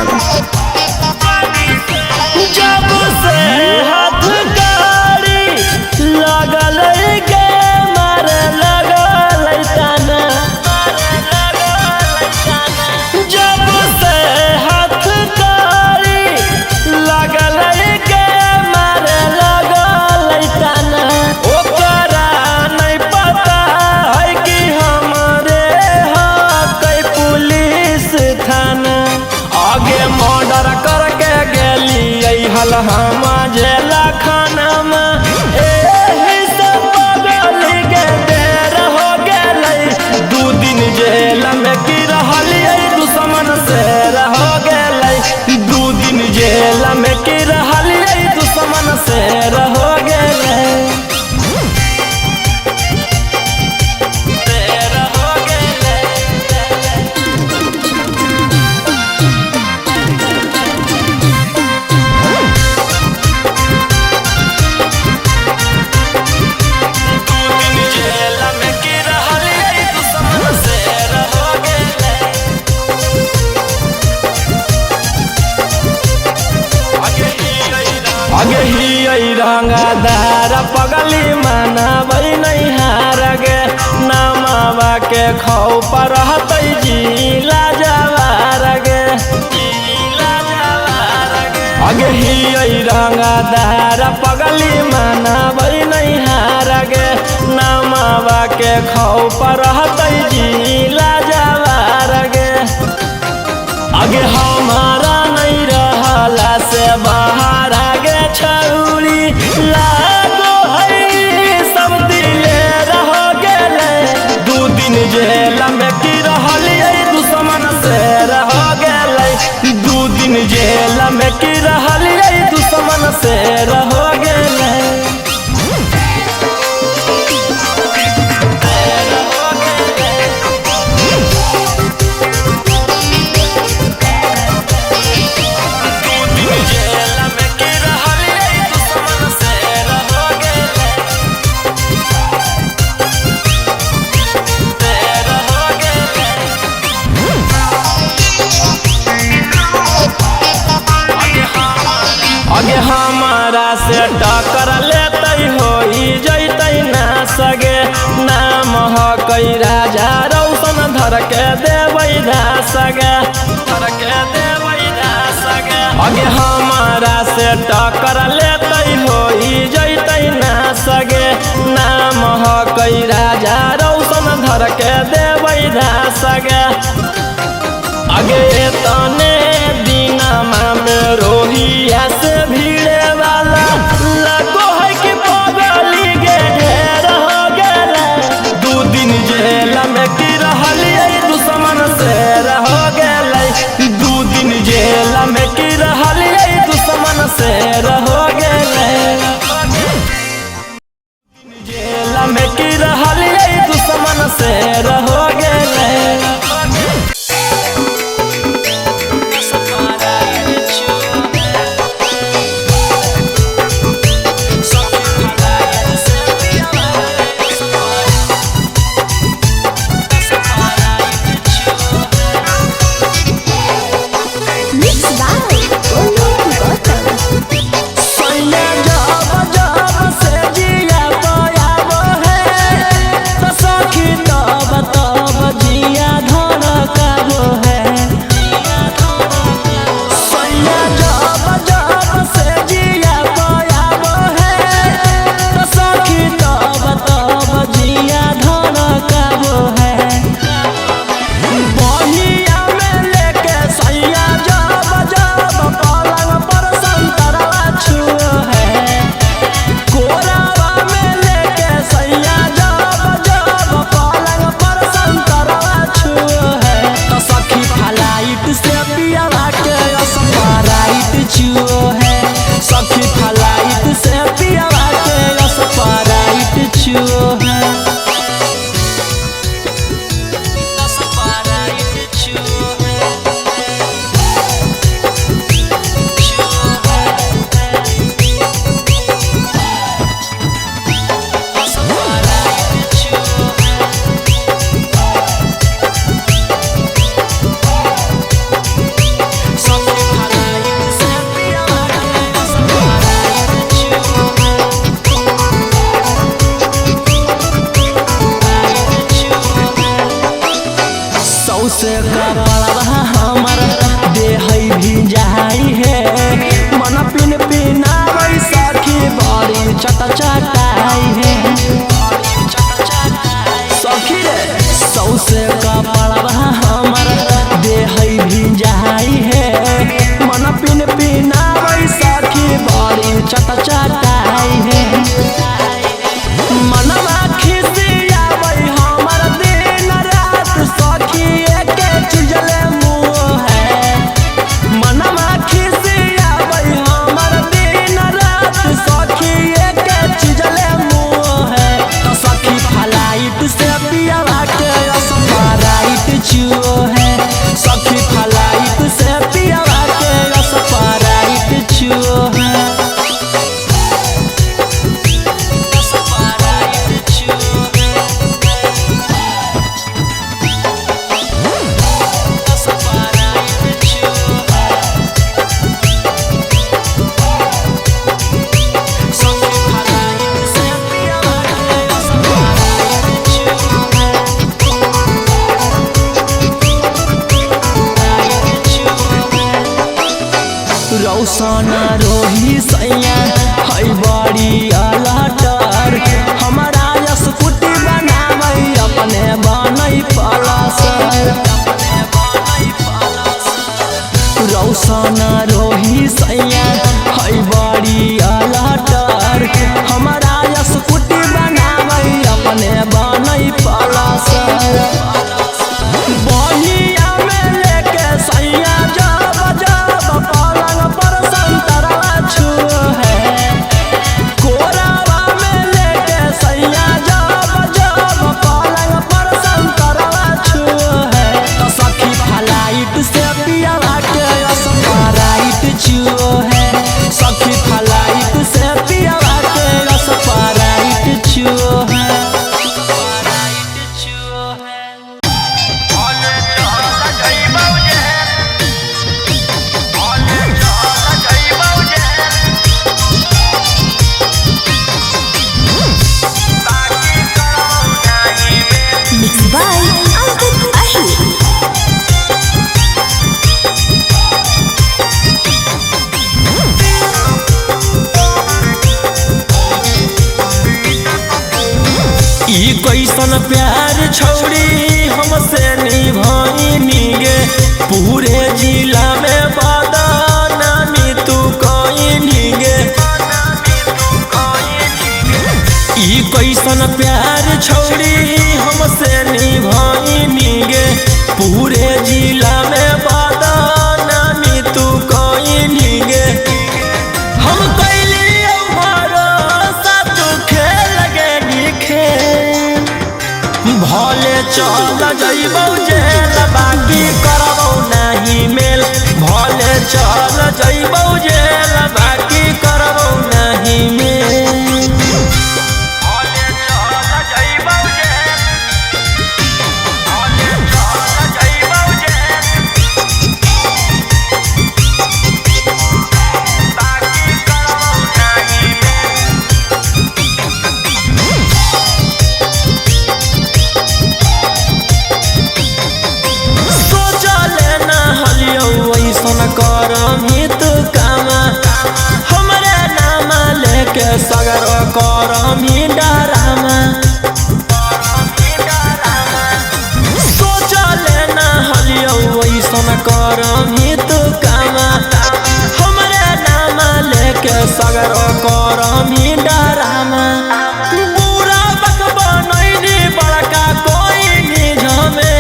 सीतामढ़ी। जब से हाथ गाड़ी लगल गे मारे लगल ताना, जब से हाथ गाड़ी लगल गे मारे लगल ताना। ओकरा नहीं पता है कि हमरे हकै पुलिस थाना। आगे मर्डर करके गेली हल हम जेला खाना में। एही से बगल के देर हो गेलै, 2 दिन जेल में की रहलियै दुश्मन से रह गेलै। 2 दिन जेल में की रहलियै दुश्मन से रह गेलै। आगे ही रंगदार पगली मानबै नहीं हार गे, नामवा के खौफ रहतै जिला जवार गे। आगे ही रंगदार पगली मानबै नहीं हार गे, नामवा के खौफ रहतै जिला जवार गे। आगे हमारा नहीं रहला से बाहर आगे छौरी लागो है सब दिले रह गेले। 2 दिन जेल में की रहलियै दुश्मन से रह गेलै। 2 दिन जेल में की रहलियै दुश्मन से रह गेलै। आगे हमारा से टक्कर लेतै होई जैतै ना सगे, नाम हकै राजा रौशन धर के देबै सगे, धर के देबै सगे। आगे हमारा से टक्कर लेतै होई जैतै ना सगे, नाम हकै राजा रौशन धर के देबै सगे। आगे तने दिनमा में रोहिया से भीड़े वाला लगो है कि पगली गे ढेर हो गेलै। 2 दिन जेल में की रहलियै दुश्मन से रह गेलै। 2 दिन जेल में की रहलियै दुश्मन से रह गेलै। जेल में की रहलियै दुश्मन से रह गेलै। चट चटाई है मनवा खिसियावै हमर दिन रात सखी एके चुजले मुँह है मनवा खिसियावै हमर दिन रात सखी एके चुजले मुँह है तो सखी फ्लाइट से पियावा के स्प्राइट चुओ है सखी फ्लाइट से पियावा के स्प्राइट चुओ है रौशन रोही सैया है बड़ी अलटर हमारा स्कूटी बनाबै अपने बनै पलसर रौशन रोही सैया है बड़ी अलटर हमारा स्कूटी बनाबै अपने बनै पलसर बहिया में लेके सैया जब जब पलंग पर संतरा छुओ है कोरावा में लेके सैया जब जब पलंग पर संतरा छुओ है तो सखी फ्लाइट से पियावा के स्प्राइट छुओ है सखी फ्लाइट से पियावा के स्प्राइट छुओ है Mixed by Ankit Ahir. ई कैसन प्यार छौड़ी हमसे निभाई गे पूरे जिला में बदनामी तू कहीं गे ई कैसन प्यार छौड़ी हमसे निभाई गे पूरे जिला में बदनामी तू कहीं गे हम कैली भरोसा तू खेल गे खेल भले चल जइबौ जेल बाकी करबौ नहीं मेल भले चल जइबौ जेल बाकी करबौ नहीं मेल भले चल जइबौ जेल भले चल जइबौ जेल बाकी करबौ नहीं मेल सोचले न हलियौ ऐसन करमी तू कामा हमरे नाम लेके सगर करमी डरामा सोचले न हलियौ ऐसन करमी तू कामा हमरे नाम लेके सगर करमी डरामा पूरा बक बनैनी बड़का कोई निझमे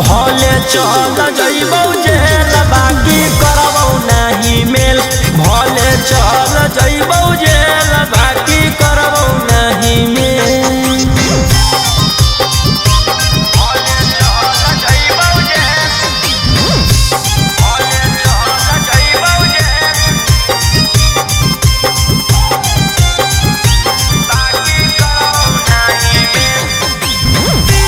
भले चल जइबौ जेल बाकी करबौ नहीं मेल भले चल जइबौ जेल बाकी करबौ नहीं मेल भले चल जइबौ जेल भले चल जइबौ जेल बाकी करबौ नहीं मेल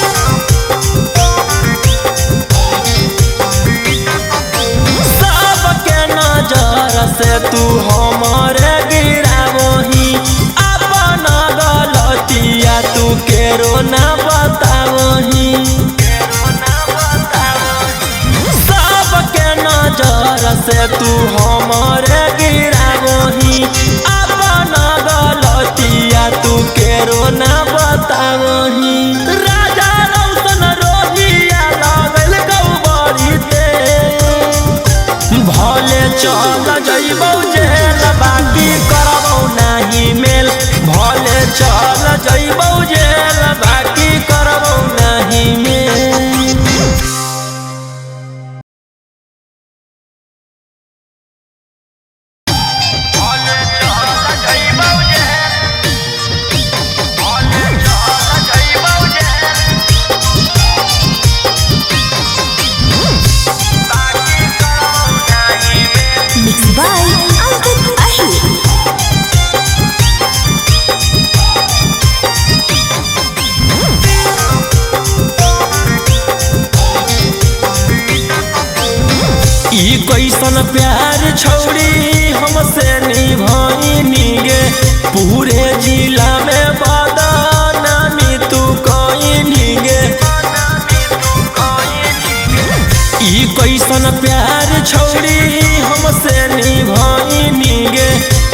ऐसन प्यार छौड़ी हमसे निभाई गे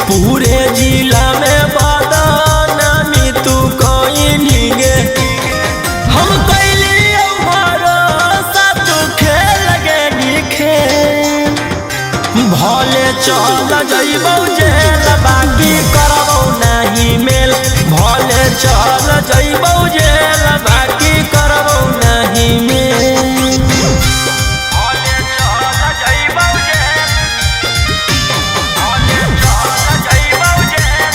पूरे जिला में बदनामी तू कोई गे हम कैली भरोसा तू खेल गे खेल भले चल जइबौ जेल बाकी करबौ नहीं मेल भले चल जइबौ जेल बाकी करबौ नहीं मेल भले चल जइबौ जेल भले चल जइबौ जेल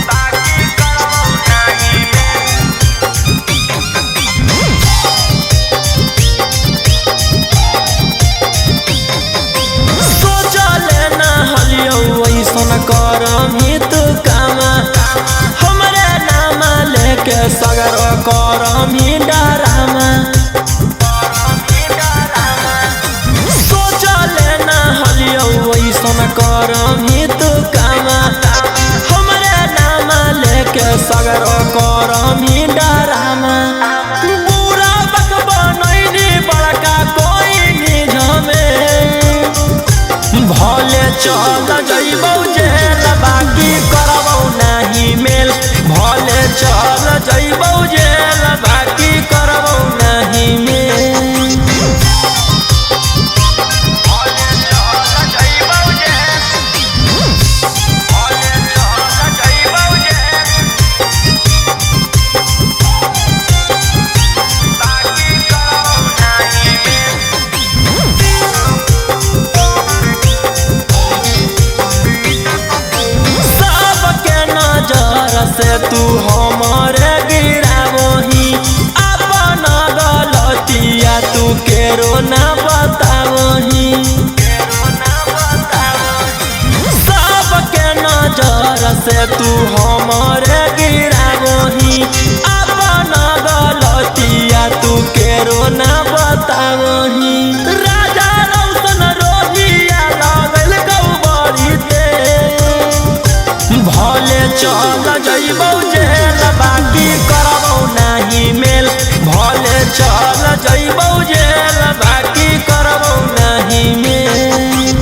बाकी करबौ नहीं मेल ऐसन करमी तू कामा हमरे नामा लेके सगर करमी डरामा सोचले ना हलियो ऐसन करमी तू कामा हमरे नामा लेके सगर करमी डरामा बुरा बक बनैनी बड़का कोई निझमे भले चल जइबौ जेल बाकी करबौ नहीं मेल भले चल जइबौ जेल बाकी करबौ नहीं मेल भले चल जइबौ जेल भले चल जइबौ जेल बाकी करबौ नहीं मेल से तू हमारे गिरावही अपन गलतिया तू केरो ना बतावही सबके नजर से तू हमारे गिरावही अपन गलतिया तू केरो ना बतावही राजा रौशन रोहिया लागल गौबरी ते भले चल जइबौ जेल बाकी करबौ नहीं मेल भले चल जइबौ जेल बाकी करबौ नहीं मेल